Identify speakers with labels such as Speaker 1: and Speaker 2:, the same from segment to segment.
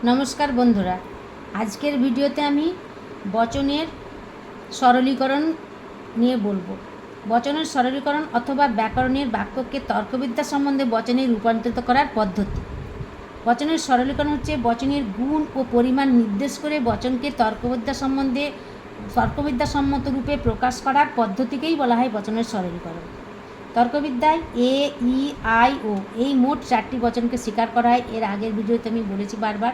Speaker 1: নমস্কার বন্ধুরা, আজকের ভিডিওতে আমি বচনের সরলীকরণ নিয়ে বলবো। বচনের সরলীকরণ অথবা ব্যাকরণের বাক্যকে তর্কবিদ্যা সম্বন্ধে বচনে রূপান্তরিত করার পদ্ধতি। বচনের সরলীকরণ হচ্ছে বচনের গুণ ও পরিমাণ নির্দেশ করে বচনকে তর্কবিদ্যাসম্মত রূপে প্রকাশ করার পদ্ধতিকেই বলা হয় বচনের সরলীকরণ। তর্কবিদ্যায় এ, ই, আই, ও এই মোট 4টি বচনকে স্বীকার করা হয়। এর আগের ভিডিওতে আমি বলেছি বারবার।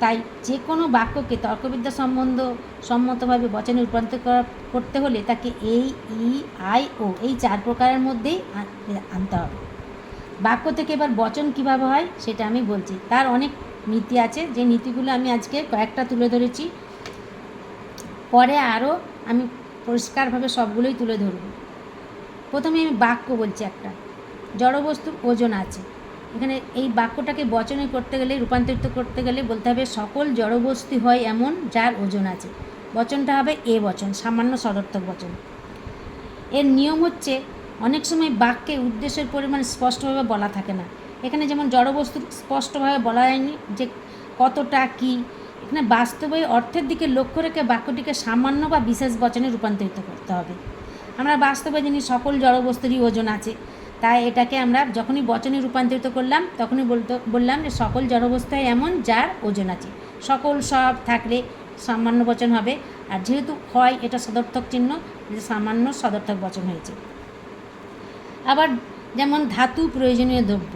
Speaker 1: তাই যে কোনো বাক্যকে তর্কবিদ্যা সম্মতভাবে বচনে রূপান্তর করতে হলে তাকে এই, ই, আই, ও এই 4 প্রকারের মধ্যেই আনতে হবে। বাক্য থেকে এবার বচন কীভাবে হয় সেটা আমি বলছি। তার অনেক নীতি আছে, যে নীতিগুলো আমি আজকে কয়েকটা তুলে ধরেছি, পরে আরও আমি পরিষ্কারভাবে সবগুলোই তুলে ধরব। প্রথমে আমি বাক্য বলছি। একটা জড়বস্তুর ওজন আছে। এখানে এই বাক্যটাকে বচনে করতে গেলে, রূপান্তরিত করতে গেলে বলতে হবে সকল জড়বস্তু হয় এমন যার ওজন আছে। বচনটা হবে এ বচন, সামান্য সদর্থক বচন। এর নিয়ম হচ্ছে অনেক সময় বাক্যে উদ্দেশ্যের পরিমাণ স্পষ্টভাবে বলা থাকে না। এখানে যেমন জড়বস্তু স্পষ্টভাবে বলা যায়নি যে কতটা কী। এখানে বাস্তবে অর্থের দিকে লক্ষ্য রেখে বাক্যটিকে সামান্য বা বিশেষ বচনে রূপান্তরিত করতে হবে। আমরা বাস্তবে জানি সকল জড়বস্তুরই ওজন আছে, তাই এটাকে আমরা যখনই বচনে রূপান্তরিত করলাম তখনই বললাম যে সকল জড়বস্তু এমন যার ওজন আছে। সকল সব থাকলে সামান্য বচন হবে, আর যেহেতু হয় এটা সদর্থক চিহ্ন, যে সামান্য সদর্থক বচন হয়েছে। আবার যেমন ধাতু প্রয়োজনীয় দ্রব্য,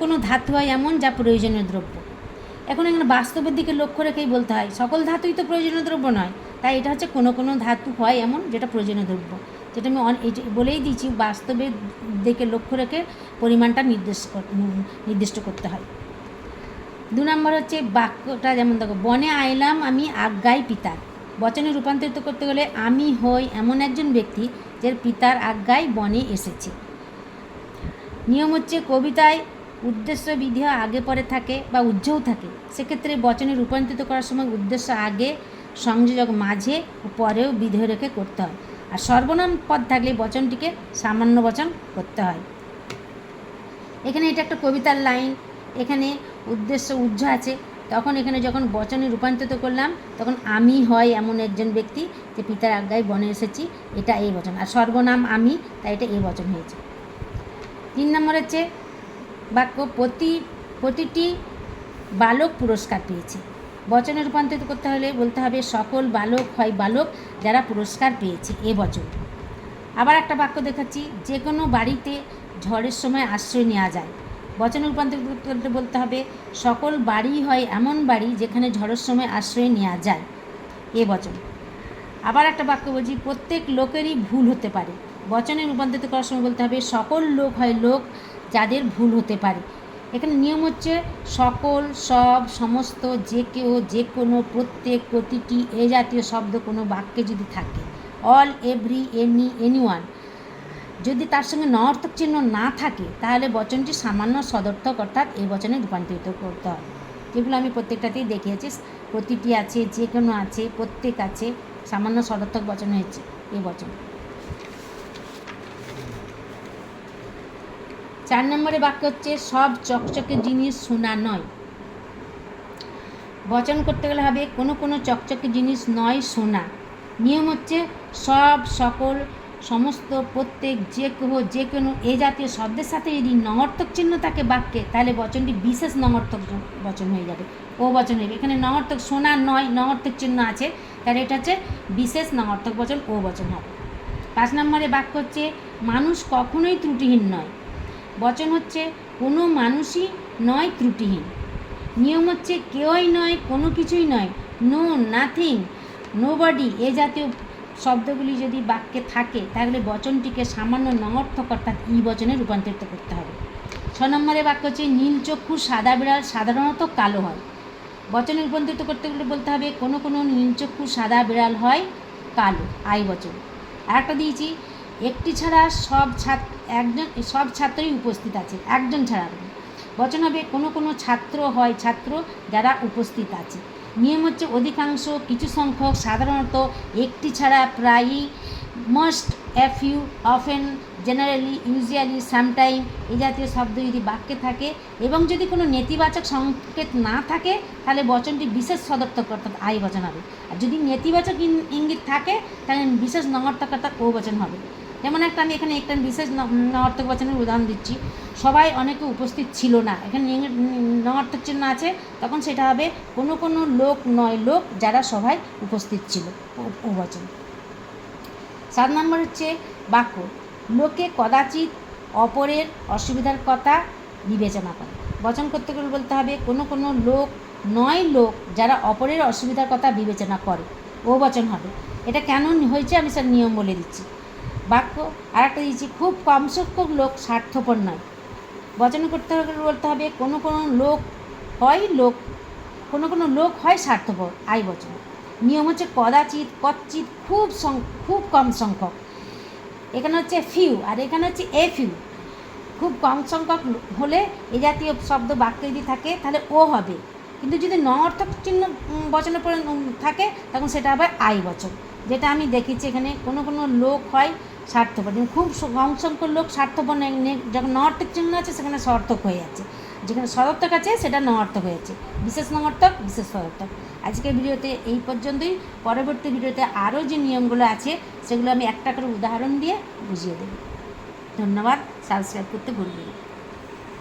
Speaker 1: কোনো ধাতু হয় এমন যা প্রয়োজনীয় দ্রব্য। এখন এখানে বাস্তবের দিকে লক্ষ্য রেখেই বলতে হয়, সকল ধাতুই তো প্রয়োজনীয় দ্রব্য নয়, তাই এটা হচ্ছে কোনো ধাতু হয় এমন যেটা প্রয়োজনীয় দ্রব্য। যেটা আমি বলেই দিয়েছি, বাস্তবের দিকে লক্ষ্য রেখে পরিমাণটা নির্দিষ্ট করতে হয়। 2 নম্বর হচ্ছে বাক্যটা, যেমন দেখো, বনে আইলাম আমি আজ্ঞায় পিতার। বচনে রূপান্তরিত করতে গেলে আমি হই এমন একজন ব্যক্তি যার পিতার আজ্ঞায় বনে এসেছে। নিয়ম হচ্ছে কবিতায় উদ্দেশ্য বিধেয় আগে পরে থাকে বা উজ্জ্বল থাকে, সেক্ষেত্রে বচনে রূপান্তরিত করার সময় উদ্দেশ্য আগে, সংযোজক মাঝে ও পরেও বিধেয় রেখে করতে হয়। আর সর্বনাম পদ থাকলে বচনটিকে সামান্য বচন করতে হয়। এখানে এটা একটা কবিতার লাইন, এখানে উদ্দেশ্য উজ্জ্ব আছে, তখন এখানে যখন বচনে রূপান্তরিত করলাম তখন আমি হয় এমন একজন ব্যক্তি যে পিতার আজ্ঞায় বনে এসেছি, এটা এই বচন। আর সর্বনাম আমি, তাই এটা এই বচন হয়েছে। 3 নম্বর হচ্ছে বাক্য প্রতিটি বালক পুরস্কার পেয়েছে। বচনে রূপান্তরিত করতে হলে বলতে হবে সকল বালক হয় বালক যারা পুরস্কার পেয়েছে, এ বচন। আবার একটা বাক্য দেখাচ্ছি, যে কোনো বাড়িতে ঝড়ের সময় আশ্রয় নেওয়া যায়। বচনে রূপান্তরিত করতে বলতে হবে সকল বাড়ি হয় এমন বাড়ি যেখানে ঝড়ের সময় আশ্রয় নেওয়া যায়, এ বচন। আবার একটা বাক্য বলছি, প্রত্যেক লোকেরই ভুল হতে পারে। বচনে রূপান্তরিত করার সময় বলতে হবে সকল লোক হয় লোক যাদের ভুল হতে পারে। এখানে নিয়ম হচ্ছে সকল, সব, সমস্ত, যে কেউ, যে কোনো, প্রত্যেক, প্রতিটি এ জাতীয় শব্দ কোনো বাক্যে যদি থাকে, অল, এভরি, এনিওয়ান, যদি তার সঙ্গে নঅর্থক চিহ্ন না থাকে তাহলে বচনটি সামান্য সদর্থক অর্থাৎ এই বচনে রূপান্তরিত করতে হয়। যেগুলো আমি প্রত্যেকটাতেই দেখিয়েছি, প্রতিটি আছে, যে কোনো আছে, প্রত্যেক আছে, সামান্য সদর্থক বচন হয়েছে এই বচন। 4 নম্বরে বাক্য হচ্ছে সব চকচকে জিনিস সোনা নয়। বচন করতে গেলে হবে কোনো চকচকে জিনিস নয় সোনা। নিয়ম হচ্ছে সব, সকল, সমস্ত, প্রত্যেক, যে কেহ, যে কোনো এ জাতীয় শব্দের সাথে যদি নঅর্থক চিহ্ন থাকে বাক্যে তাহলে বচনটি বিশেষ নঅর্থক বচন হয়ে যাবে, ও বচন হবে। এখানে নঅর্থক সোনা নয়, নঅর্থক চিহ্ন আছে, তাহলে এটা হচ্ছে বিশেষ নঅর্থক বচন, ও বচন হবে। 5 নম্বরে বাক্য হচ্ছে মানুষ কখনোই ত্রুটিহীন নয়। বচন হচ্ছে কোনো মানুষই নয় ত্রুটিহীন। নিয়ম হচ্ছে কেউই নয়, কোনো কিছুই নয়, নো, নাথিং, নোবডি, এ জাতীয় শব্দগুলি যদি বাক্যে থাকে তাহলে বচনটিকে সামান্য নঅর্থক অর্থাৎ ই বচনে রূপান্তরিত করতে হবে। 6 নম্বরে বাক্য হচ্ছে নীল চক্ষু সাদা বিড়াল সাধারণত কালো হয়। বচনে রূপান্তরিত করতে গেলে বলতে হবে কোনো নীল চক্ষু সাদা বিড়াল হয় কালো, আই বচন। আর একটা দিয়েছি, একটি ছাড়া সব ছাত্রই উপস্থিত আছে, একজন ছাড়া। বচন হবে কোনো ছাত্র হয় ছাত্র যারা উপস্থিত আছে। নিয়ম হচ্ছে অধিকাংশ, কিছু সংখ্যক, সাধারণত, একটি ছাড়া, প্রায়ই, must, a few, often, generally, usually, sometime এই জাতীয় শব্দ যদি বাক্যে থাকে এবং যদি কোনো নেতিবাচক সংকেত না থাকে তাহলে বচনটি বিশেষ সদর্থক অর্থাৎ আই বচন হবে। আর যদি নেতিবাচক ইঙ্গিত থাকে তাহলে বিশেষ নঙর্থক অর্থাৎ ও বচন হবে। যেমন আমি এখানে একটা বিশেষ নঙর্থক বচনের উদাহরণ দিচ্ছি। সবাই অনেকে উপস্থিত ছিল না, এখানে নঙর্থক চিহ্ন আছে, তখন সেটা হবে কোনো কোনো লোক নয় লোক যারা সবাই উপস্থিত ছিল, ও বচন। 7 নম্বর হচ্ছে বাক্য লোকে কদাচিৎ অপরের অসুবিধার কথা বিবেচনা করে। বচন করতে গেলে বলতে হবে কোনো কোনো লোক নয় লোক যারা অপরের অসুবিধার কথা বিবেচনা করে, ও বচন হবে। এটা কেন হয়েছে আমি স্যার নিয়ম বলে দিচ্ছি। বাক্য আর একটা দিচ্ছি খুব কম সংখ্যক লোক স্বার্থপর নয়। বচন করতে গেলে বলতে হবে কোনো কোনো লোক হয় স্বার্থপর, আই বচন। নিয়ম হচ্ছে কদাচিৎ, কচ্চিৎ, খুব কম সংখ্যক। এখানে হচ্ছে ফিউ আর এখানে হচ্ছে এ ফিউ। খুব কম সংখ্যক হলে এই জাতীয় শব্দ বাক্যে যদি থাকে তাহলে ও হবে, কিন্তু যদি নঅর্থক চিহ্ন বচনের পরে থাকে তখন সেটা হবে আই বচন। যেটা আমি দেখেছি এখানে কোনো কোনো লোক হয় স্বার্থপর, খুব কম সংখ্যক লোক স্বার্থপর যখন নঅর্থক চিহ্ন আছে সেখানে সঅর্থক হয়ে যাচ্ছে, যেখানে সদর্থক আছে সেটা নঅর্থক হয়েছে, বিশেষ নঅর্থক বিশেষ সদর্থক। আজকের ভিডিওতে এই পর্যন্তই। পরবর্তী ভিডিওতে আরও যে নিয়মগুলো আছে সেগুলো আমি একটা করে উদাহরণ দিয়ে বুঝিয়ে দেব। ধন্যবাদ। সাবস্ক্রাইব করতে ভুলবেন না।